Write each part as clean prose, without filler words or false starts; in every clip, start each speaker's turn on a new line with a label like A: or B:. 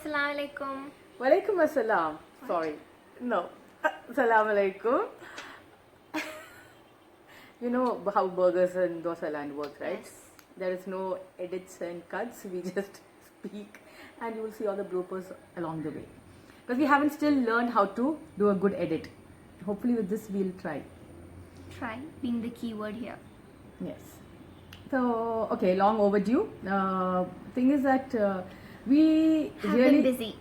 A: Assalamu alaikum.
B: Walaikum assalam. Sorry. No. Assalamu alaikum. You know how burgers and dosa land works, right?
A: Yes.
B: There is no edits and cuts. We just speak and you will see all the bloopers along the way. Because we haven't still learned how to do a good edit. Hopefully with this we'll try.
A: Try being the key word here.
B: Yes. So, okay, long overdue. Thing is that we
A: Have
B: really...
A: been busy.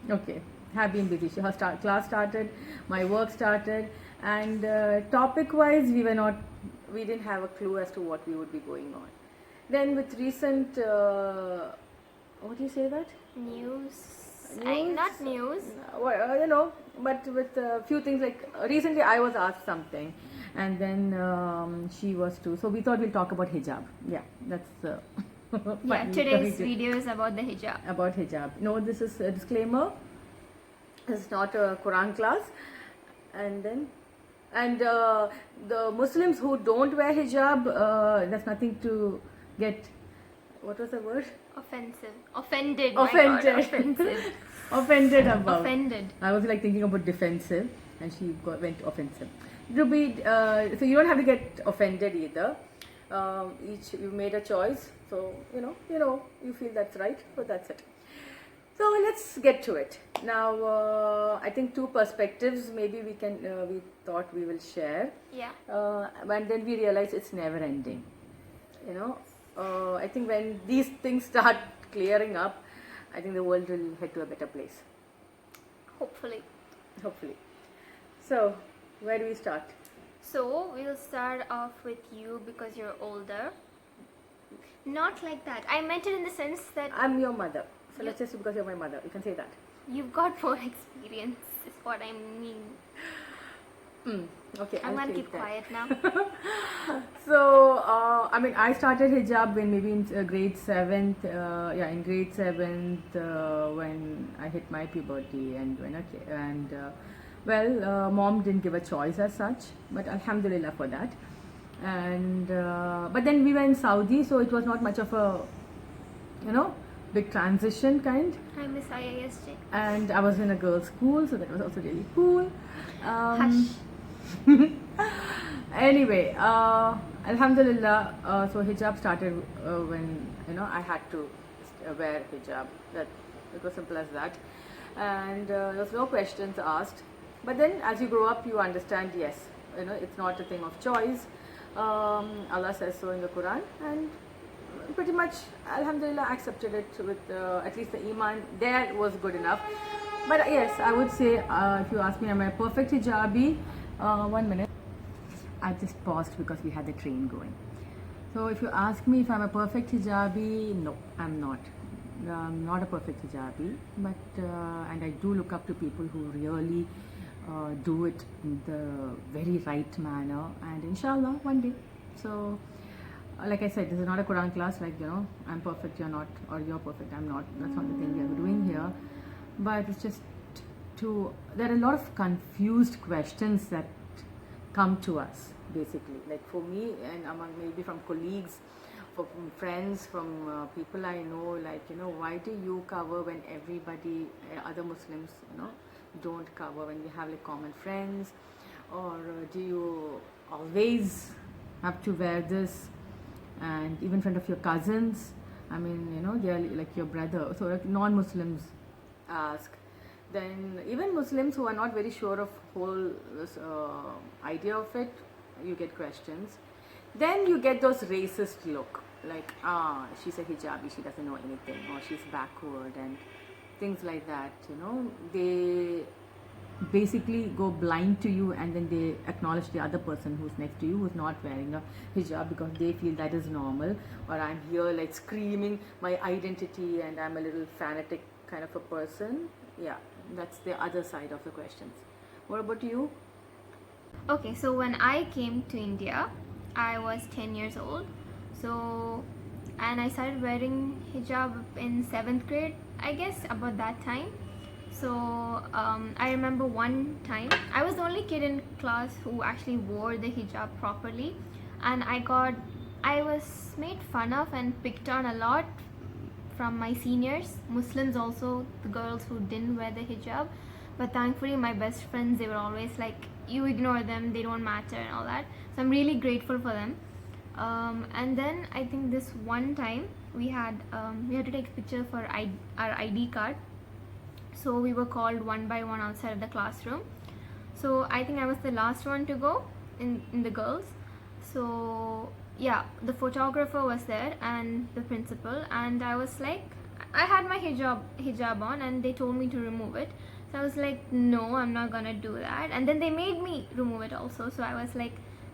B: Okay, have been busy. So her class started, my work started, and topic-wise, we didn't have a clue as to what we would be going on. Then with recent, what do you say that?
A: News.
B: News?
A: Not news.
B: But with a few things like recently I was asked something, and then she was too. So we thought we'll talk about hijab. Yeah, that's.
A: Yeah,
B: funny.
A: today's video is about the hijab.
B: About hijab. No, this is a disclaimer. It's not a Quran class. And the Muslims who don't wear hijab, there's nothing to get. What was the word?
A: Offensive. Offended.
B: Offended.
A: My God, offensive.
B: Offended about.
A: Offended.
B: I was like thinking about defensive, and she went offensive. To be so you don't have to get offended either. You made a choice, so you feel that's right, so that's it. So let's get to it now. I think two perspectives maybe we thought we will share.
A: Yeah.
B: And then we realize it's never ending. I think when these things start clearing up, I think the world will head to a better place.
A: Hopefully.
B: So where do we start?
A: So we'll start off with you because you're older. Not like that. I meant it in the sense that
B: I'm your mother. So let's just say because you're my mother, you can say that.
A: you've got more experience. Is what I mean.
B: Okay,
A: I'm
B: I'll
A: gonna
B: take
A: keep
B: that.
A: quiet now.
B: So, I started hijab when maybe in grade 7th, in grade 7th when I hit my puberty mom didn't give a choice as such, but alhamdulillah for that. And, but then we were in Saudi, so it was not much of a, big transition kind.
A: Hi, Miss IISJ.
B: And I was in a girls' school, so that was also really cool.
A: Hush.
B: Anyway, alhamdulillah, so hijab started when I had to wear hijab. That it was simple as that, and there was no questions asked. But then, as you grow up, you understand. Yes, it's not a thing of choice. Allah says so in the Quran, and pretty much, alhamdulillah, accepted it with at least the iman there was good enough. But yes, I would say if you ask me, am I a perfect hijabi? 1 minute. I just paused because we had the train going. So if you ask me if I'm a perfect hijabi, no, I'm not. I'm not a perfect hijabi, but and I do look up to people who really do it in the very right manner, and inshallah one day. So like I said, this is not a Quran class, like I'm perfect, you're not, or you're perfect, I'm not. That's not the thing we are doing here. But it's just there are a lot of confused questions that come to us, basically. Like for me, and among maybe from colleagues, from friends, from people I know, like, why do you cover when everybody, other Muslims, don't cover, when we have like common friends? Or do you always have to wear this? And even in front of your cousins, I mean, they are like your brother. So like non-Muslims ask. Then even Muslims who are not very sure of whole idea of it, you get questions. Then you get those racist look, like she's a hijabi, she doesn't know anything, or she's backward, and things like that. They basically go blind to you, and then they acknowledge the other person who's next to you who's not wearing a hijab because they feel that is normal, or I'm here like screaming my identity and I'm a little fanatic kind of a person. Yeah, that's the other side of the questions. What about you?
A: Okay, so when I came to India, I was 10 years old. So, and I started wearing hijab in 7th grade, I guess, about that time. So, I remember one time, I was the only kid in class who actually wore the hijab properly. And I was made fun of and picked on a lot from my seniors, Muslims also, the girls who didn't wear the hijab. But thankfully, my best friends, they were always like, you ignore them, they don't matter and all that. So I'm really grateful for them. And then I think this one time we had to take a picture for our ID card. So we were called one by one outside of the classroom. So I think I was the last one to go in the girls. So yeah, the photographer was there and the principal, and I was like, I had my hijab on and they told me to remove it. So I was like, no, I'm not gonna do that. And then they made me remove it also. So I was like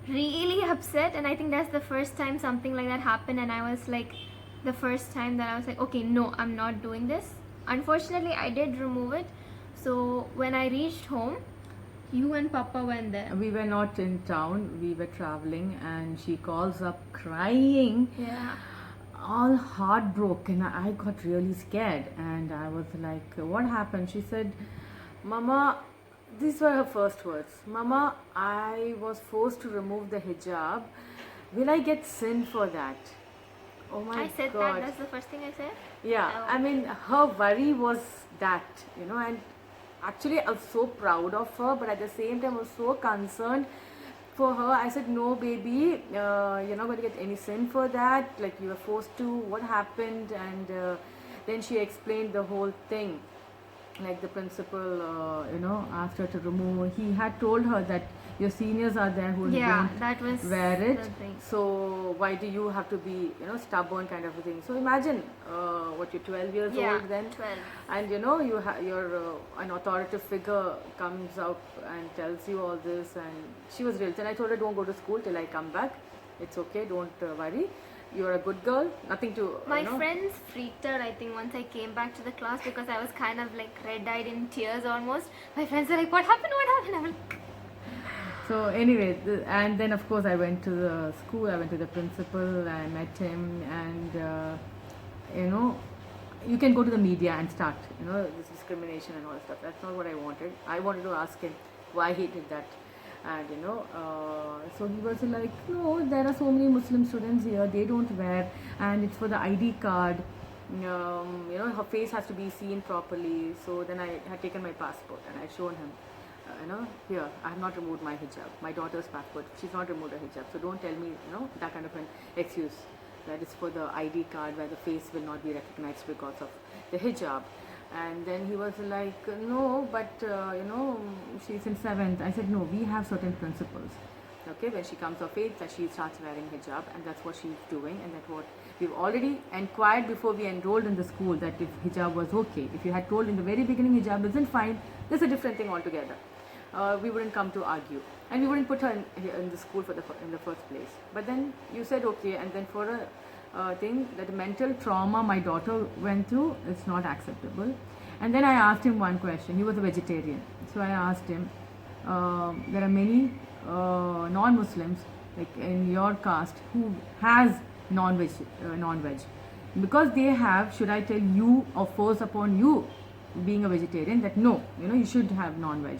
A: really upset, and I think that's the first time something like that happened, and I was like, the first time that I was like, okay, no, I'm not doing this. Unfortunately, I did remove it. So when I reached home, you and Papa went there.
B: We were not in town, we were traveling, and she calls up crying,
A: Yeah.
B: all heartbroken. I got really scared, and I was like, what happened? She said, Mama, these were her first words. Mama, I was forced to remove the hijab. Will I get sin for that? Oh my
A: I said
B: God.
A: that. That's the first thing I said.
B: Yeah,
A: Oh.
B: I mean, her worry was that, and actually I was so proud of her, but at the same time I was so concerned for her. I said, no, baby, you're not going to get any sin for that. Like, you were forced to. What happened? And then she explained the whole thing. Like, the principal, asked her to remove. He had told her that your seniors are there who
A: Yeah,
B: don't
A: that was
B: wear it,
A: the thing.
B: so why do you have to be stubborn, kind of a thing. So imagine, what, you're 12 years
A: Yeah,
B: old then,
A: 12.
B: and you're an authoritative figure comes out and tells you all this, and she was real. Then I told her, don't go to school till I come back, it's okay, don't worry, you're a good girl, nothing to
A: My friends freaked out, I think, once I came back to the class, because I was kind of like red-eyed in tears almost. My friends were like, what happened? I'm like,
B: So anyway, and then of course I went to the school, I went to the principal, I met him, and you can go to the media and start, this discrimination and all that stuff. That's not what I wanted. I wanted to ask him why he did that. And so he was like, no, there are so many Muslim students here, they don't wear, and it's for the ID card. Her face has to be seen properly. So then I had taken my passport and I had shown him. Here, I have not removed my hijab. My daughter's passport, she's not removed her hijab. So don't tell me, that kind of an excuse. That is for the ID card where the face will not be recognized because of the hijab. And then he was like, no, but, she's in 7th. I said, no, we have certain principles. Okay, when she comes of age, that she starts wearing hijab, and that's what she's doing, and that's what we've already inquired before we enrolled in the school, that if hijab was okay. If you had told in the very beginning hijab isn't fine, that's a different thing altogether. We wouldn't come to argue, and we wouldn't put her in the school in the first place. But then you said okay, and then for a thing that the mental trauma my daughter went through, it's not acceptable. And then I asked him one question. He was a vegetarian, so I asked him, there are many non-Muslims, like in your caste, who has non-veg. Because they have, should I tell you or force upon you, being a vegetarian, that no, you should have non-veg?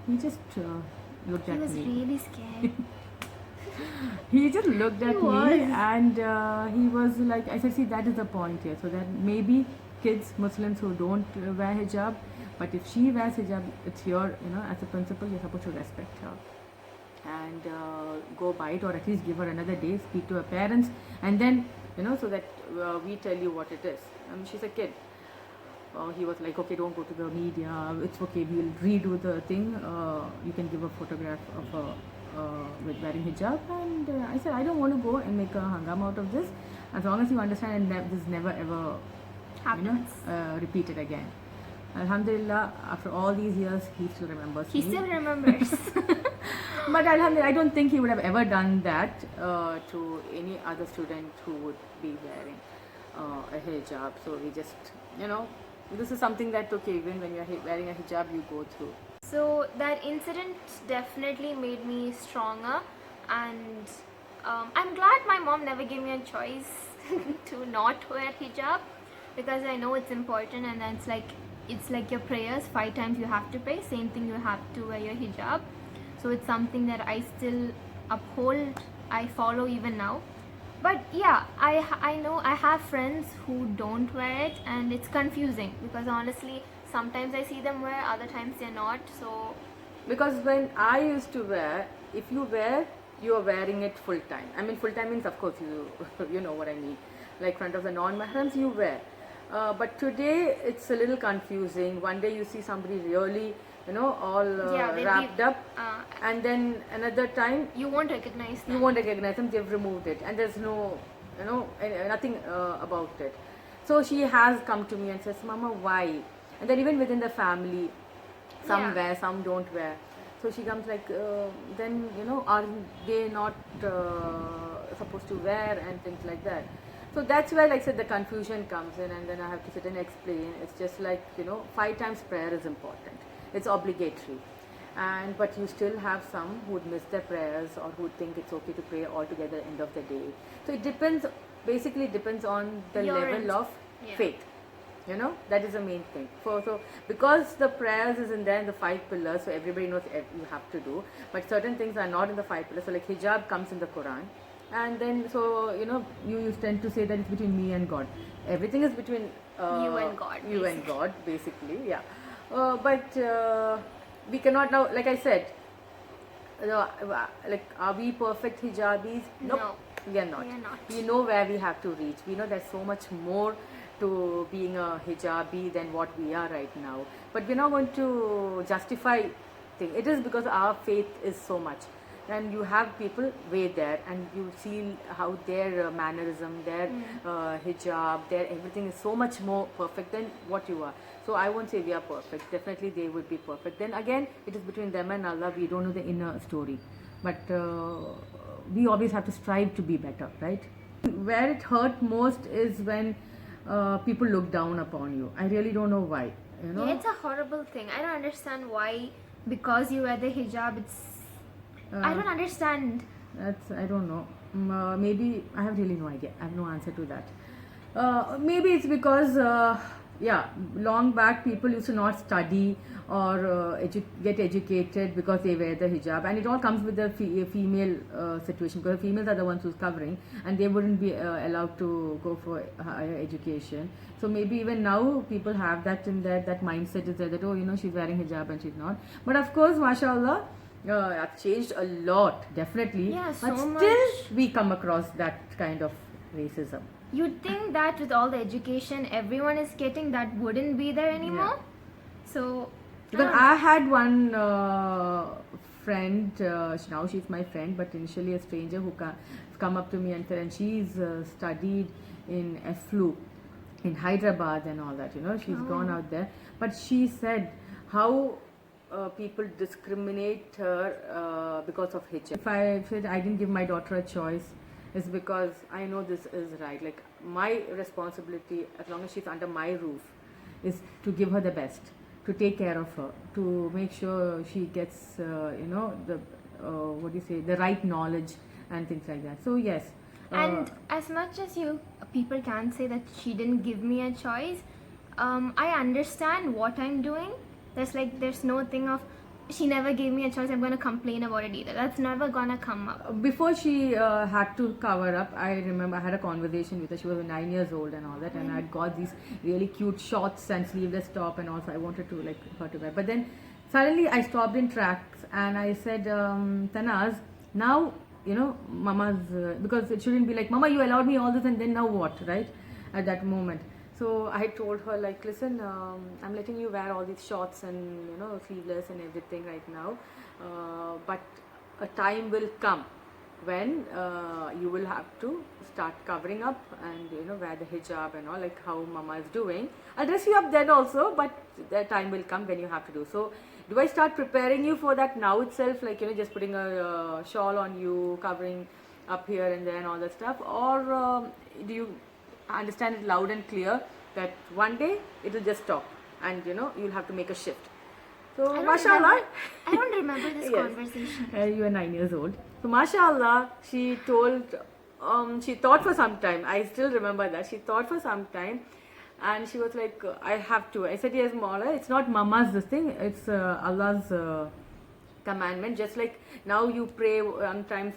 B: He just looked
A: he
B: at
A: was
B: me.
A: really scared.
B: He just looked at
A: He
B: me,
A: was.
B: and he was like, I said, see, that is the point here. So that maybe kids, Muslims who don't wear hijab, but if she wears hijab, it's your, as a principal, you're supposed to respect her and go by it, or at least give her another day, speak to her parents, and then, so that we tell you what it is. She's a kid. He was like, okay, don't go to the media, it's okay, we'll redo the thing, you can give a photograph of her with wearing hijab. And I said, I don't want to go and make a hangam out of this, as long as you understand, and this never ever
A: Happens.
B: repeated again. Alhamdulillah, after all these years, he still remembers
A: He
B: me.
A: still remembers.
B: But Alhamdulillah, I don't think he would have ever done that to any other student who would be wearing a hijab. So we just, this is something that, okay, even when you're wearing a hijab, you go through.
A: So that incident definitely made me stronger, and I'm glad my mom never gave me a choice to not wear hijab, because I know it's important, and then it's like your prayers, 5 times you have to pray, same thing, you have to wear your hijab. So it's something that I still uphold, I follow even now. But yeah, I know I have friends who don't wear it, and it's confusing because honestly, sometimes I see them wear, other times they're not. So
B: Because when I used to wear, if you wear, you are wearing it full time. I mean, full time means, of course, you you know what I mean. Like front of the non-mahrams, you wear. But today it's a little confusing. One day you see somebody really, all
A: yeah, they'll
B: wrapped
A: be,
B: up, and then another time
A: you won't recognize them.
B: you won't recognize them. They've removed it, and there's no, nothing about it. So she has come to me and says, "Mama, why?" And then even within the family, some
A: Yeah.
B: wear, some don't wear. So she comes like, then are they not supposed to wear and things like that. So that's where, like I said, the confusion comes in, and then I have to sit and explain. It's just like 5 times prayer is important. It's obligatory, and but you still have some who would miss their prayers or who would think it's okay to pray all together at the end of the day. So it depends. Basically, it depends on the
A: Your
B: level
A: int-
B: of
A: yeah.
B: faith. That is the main thing. So because the prayers is in there in the 5 pillars, so everybody knows you have to do, but certain things are not in the 5 pillars. So like hijab comes in the Quran, and then so you tend to say that it's between me and God. Everything is between
A: You and God,
B: you and God, basically. Yeah. But we cannot now, like I said, like, are we perfect hijabis? Nope,
A: No.
B: we are not.
A: We are not.
B: We know where we have to reach. We know there's so much more to being a hijabi than what we are right now. But we're not going to justify things. It is because our faith is so much. And you have people way there, and you see how their mannerism, their hijab, their everything is so much more perfect than what you are. So I won't say we are perfect. Definitely they would be perfect. Then again, it is between them and Allah. We don't know the inner story. But we always have to strive to be better, right? Where it hurt most is when people look down upon you. I really don't know why.
A: Yeah, it's a horrible thing. I don't understand why, because you wear the hijab, it's. I don't understand.
B: I don't know. Maybe I have really no idea. I have no answer to that. Maybe it's because long back people used to not study or get educated because they wear the hijab, and it all comes with the female situation, because the females are the ones who's covering, and they wouldn't be allowed to go for higher education. So maybe even now people have that in there, that mindset is there that she's wearing hijab and she's not. But of course, mashallah, I've changed a lot, definitely.
A: Yeah,
B: but
A: so
B: still
A: much.
B: we come across that kind of racism.
A: You'd think that with all the education everyone is getting, that wouldn't be there anymore. So
B: Because I had one friend, now she's my friend, but initially a stranger who come up to me and said, and she's studied in FLU in Hyderabad and all that, she's gone out there. But she said how people discriminate her because of hijab. If I said I didn't give my daughter a choice, is because I know this is right. Like, my responsibility, as long as she's under my roof, is to give her the best, to take care of her, to make sure she gets, the the right knowledge and things like that. So yes.
A: and as much as people can say that she didn't give me a choice, I understand what I'm doing. There's no thing of she never gave me a choice, I'm going to complain about it either. That's never gonna come up.
B: Before she had to cover up, I remember I had a conversation with her. She was 9 years old and all that, and I'd got these really cute shorts and sleeveless top, and also I wanted to like her to wear. But then suddenly I stopped in tracks and I said, Tanaz, now mama's because it shouldn't be like, mama, you allowed me all this and then now what, right? At that moment. So I told her, like, listen, I'm letting you wear all these shorts and sleeveless and everything right now, but a time will come when you will have to start covering up and wear the hijab and all, like how mama is doing. I'll dress you up then also, but the time will come when you have to do. So do I start preparing you for that now itself, like just putting a shawl on you, covering up here and there and all that stuff, or do you understand it loud and clear that one day it will just stop and you'll have to make a shift? So mashallah,
A: I don't remember this
B: Yes.
A: conversation.
B: You are 9 years old. So mashallah, she told, she thought for some time. I still remember that. She thought for some time, and she was like, I have to. I said, yes, Mawla, it's not mama's this thing, it's Allah's commandment. Just like now you pray,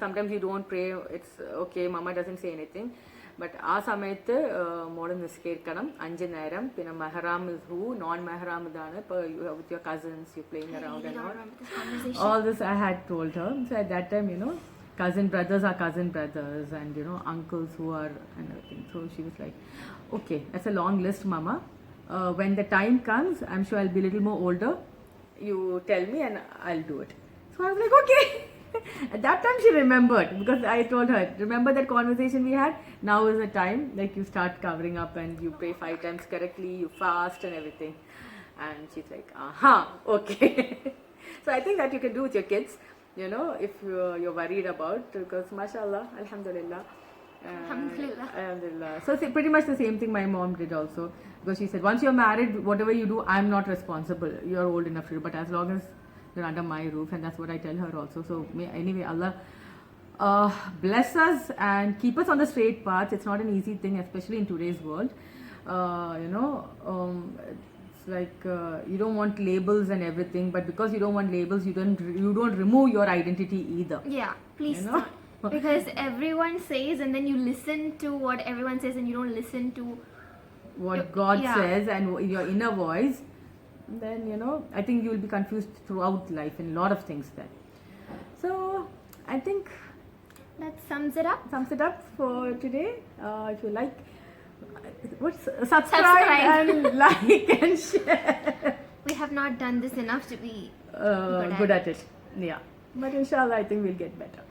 B: sometimes you don't pray, it's okay, mama doesn't say anything. But ആ സമയത്ത് മോള് നിസ്കരിക്കണം 5 നേരം. പിന്നെ മെഹ്റാം is who, non മെഹ്റാം ഇതാണ്. ഇപ്പോൾ with your cousins U playing around and all this I had told her. So at that time, cousin brothers are cousin brothers, and uncles who are and everything. So she was like, okay, that's a long list, mama. When the time comes, I'm sure I'll be a little more older, you tell me and I'll do it. So I was like, okay. At that time she remembered, because I told her, remember that conversation we had? Now is the time, like you start covering up and you pray 5 times correctly, you fast and everything. And she's like, okay. So I think that you can do with your kids, if you're worried about, because mashallah, alhamdulillah. Alhamdulillah. So pretty much the same thing my mom did also, because she said, once you're married, whatever you do, I'm not responsible. You're old enough to do, but as long as you're under my roof, and that's what I tell her also. So anyway, Allah bless us and keep us on the straight path. It's not an easy thing, especially in today's world. It's like you don't want labels and everything, but because you don't want labels, you don't remove your identity either.
A: Yeah, please don't. Because everyone says, and then you listen to what everyone says, and you don't listen to
B: what God says and your inner voice. Then I think you will be confused throughout life in a lot of things then. So I think
A: that sums it up
B: for today. If you like, subscribe and like and share.
A: We have not done this enough to be
B: good at it. Yeah, but inshallah I think we'll get better.